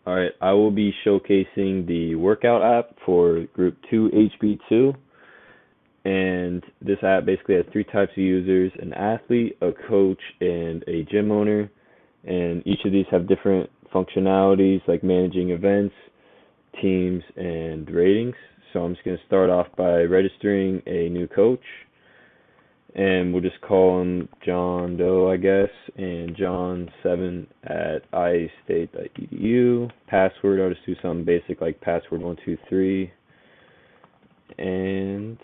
Alright, I will be showcasing the Werqout app for Group 2 HB2. And this app basically has three types of users: an athlete, a coach, and a gym owner. And each of these have different functionalities like managing events, teams, and ratings. So I'm just going to start off by registering a new coach. And we'll just call him John Doe, I guess, and John7 at iastate.edu. Password, I'll just do something basic like password123. And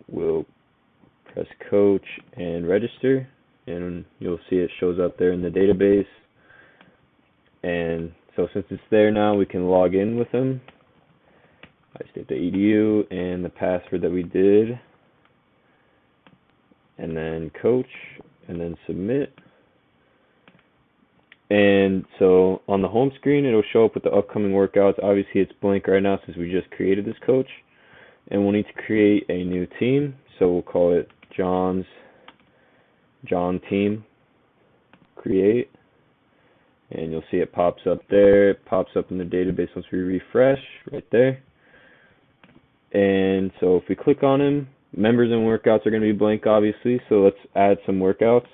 we'll press coach and register, and you'll see it shows up there in the database. And so since it's there now, we can log in with them. iastate.edu and the password that we did, and then coach, and then submit. And so on the home screen, it'll show up with the upcoming workouts. Obviously, it's blank right now since we just created this coach. And we'll need to create a new team. So we'll call it John Team Create. And you'll see it pops up there. It pops up in the database once we refresh right there. And so if we click on him, members and workouts are going to be blank, obviously. So let's add some workouts.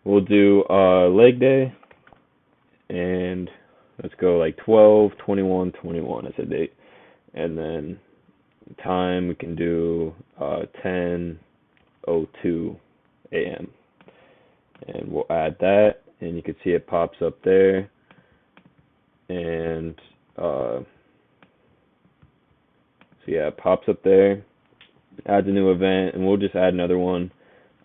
We'll do leg day. And let's go like 12/21/21 as a date. And then time we can do 10:02 a.m. and we'll add that, and you can see it pops up there. And so yeah, it pops up there, adds a new event, and we'll just add another one.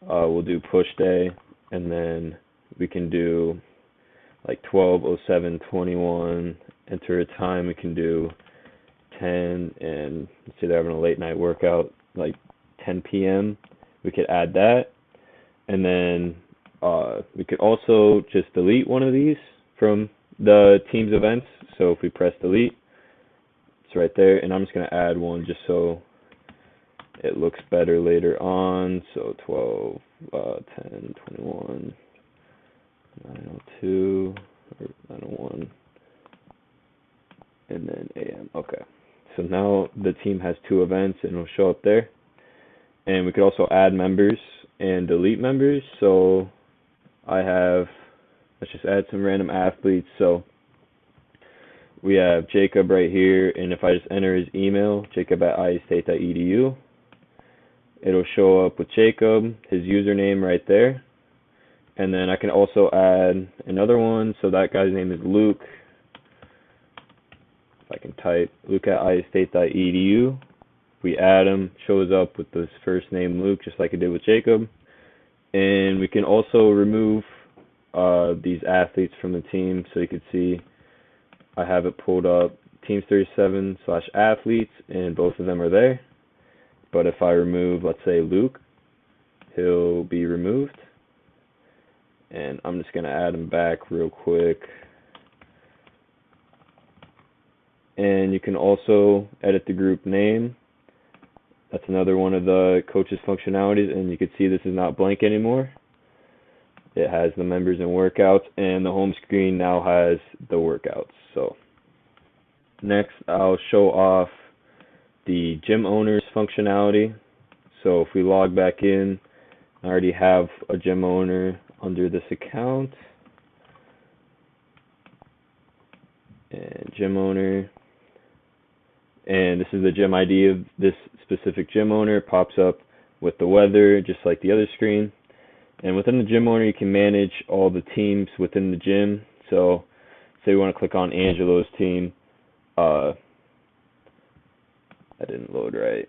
We'll do push day, and then we can do like 12:07/21. Enter a time, we can do 10, and let's say they're having a late night workout like 10 p.m. We could add that, and then we could also just delete one of these from the team's events. So if we press delete, it's right there, and I'm just going to add one just so it looks better later on. So 12/10/21 9:02 or 9:01 and then AM. Okay. So now the team has two events, and it'll show up there. And we could also add members and delete members. So let's just add some random athletes. So we have Jacob right here, and if I just enter his email, jacob@iastate.edu, it'll show up with Jacob, his username right there. And then I can also add another one. So that guy's name is Luke. I can type luke@iastate.edu. We add him, shows up with this first name Luke, just like it did with Jacob. And we can also remove these athletes from the team. So you can see I have it pulled up, teams 37/athletes, and both of them are there. But if I remove, let's say, Luke, he'll be removed. And I'm just going to add him back real quick. And you can also edit the group name. That's another one of the coach's functionalities, and you can see this is not blank anymore. It has the members and workouts, and the home screen now has the workouts. So next, I'll show off the gym owner's functionality. So if we log back in, I already have a gym owner under this account. And gym owner. And this is the gym ID of this specific gym owner. It pops up with the weather, just like the other screen. And within the gym owner, you can manage all the teams within the gym. So say we want to click on Angelo's team. That didn't load right.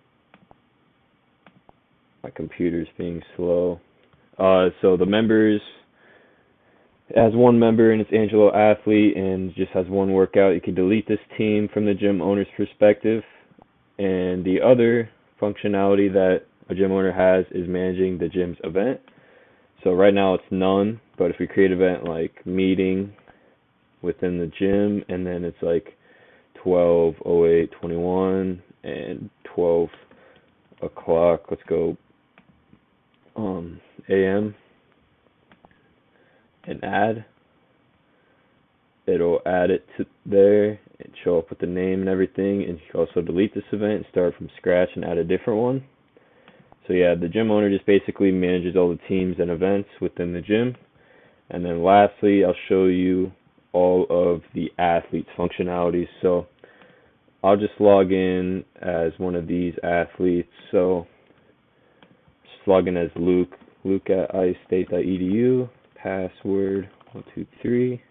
My computer's being slow. So the members, it has one member, and it's Angelo Athlete, and just has one workout. You can delete this team from the gym owner's perspective. And the other functionality that a gym owner has is managing the gym's event. So right now it's none, but if we create an event like meeting within the gym, and then it's like 12:08/21 and 12 o'clock, let's go AM, and add, it'll add it to there and show up with the name and everything, and you can also delete this event and start from scratch and add a different one. So yeah, the gym owner just basically manages all the teams and events within the gym. And then lastly, I'll show you all of the athletes functionalities. So I'll just log in as one of these athletes. So just log in as Luke at istate.edu, password 123,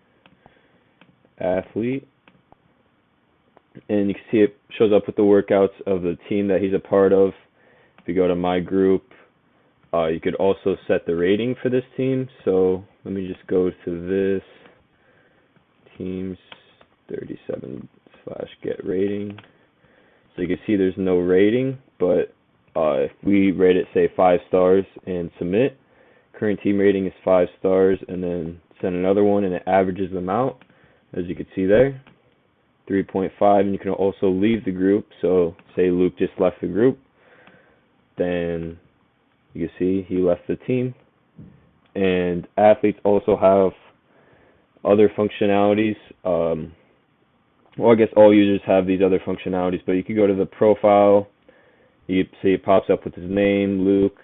athlete. And you can see it shows up with the workouts of the team that he's a part of. If you go to my group, you could also set the rating for this team. So let me just go to this, teams 37/get rating. So you can see there's no rating, but if we rate it, say 5 stars and submit, current team rating is 5 stars, and then send another one and it averages them out, as you can see there, 3.5. And you can also leave the group. So say Luke just left the group, then you can see he left the team. And athletes also have other functionalities. Well, I guess all users have these other functionalities, but you can go to the profile. You see it pops up with his name, Luke,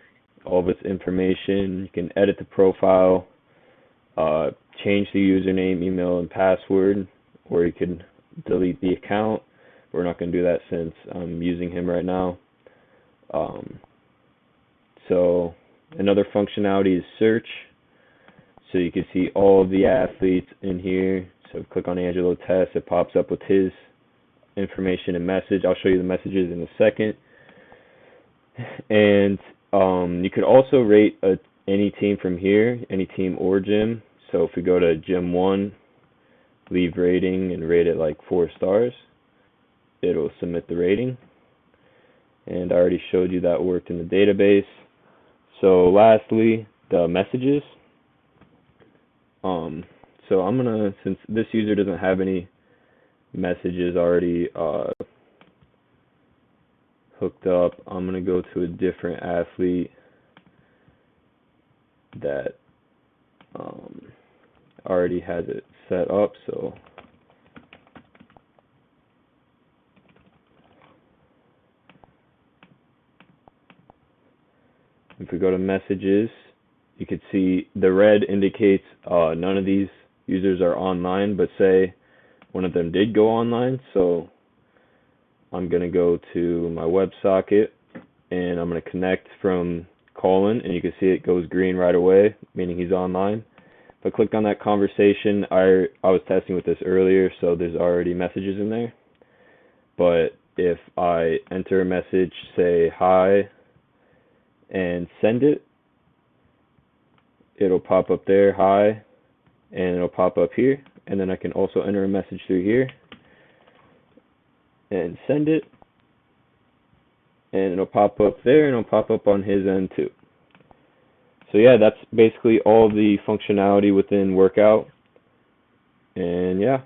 all of its information. You can edit the profile, change the username, email, and password, or you can delete the account. We're not going to do that since I'm using him right now. So another functionality is search. So you can see all of the athletes in here. So click on Angelo Test, it pops up with his information and message. I'll show you the messages in a second. And you could also rate any team from here, any team or gym. So if we go to gym 1, leave rating and rate it like 4 stars, it'll submit the rating. And I already showed you that worked in the database. So lastly, the messages. So I'm gonna, since this user doesn't have any messages already hooked up, I'm gonna go to a different athlete that already has it set up. So if we go to messages, you can see the red indicates none of these users are online, but say one of them did go online. So I'm going to go to my WebSocket and I'm going to connect from calling, and you can see it goes green right away, meaning he's online. If I click on that conversation, I was testing with this earlier, so there's already messages in there. But if I enter a message, say hi, and send it, it'll pop up there, hi, and it'll pop up here. And then I can also enter a message through here and send it, and it'll pop up there, and it'll pop up on his end too. So yeah, that's basically all the functionality within Werqout. And yeah.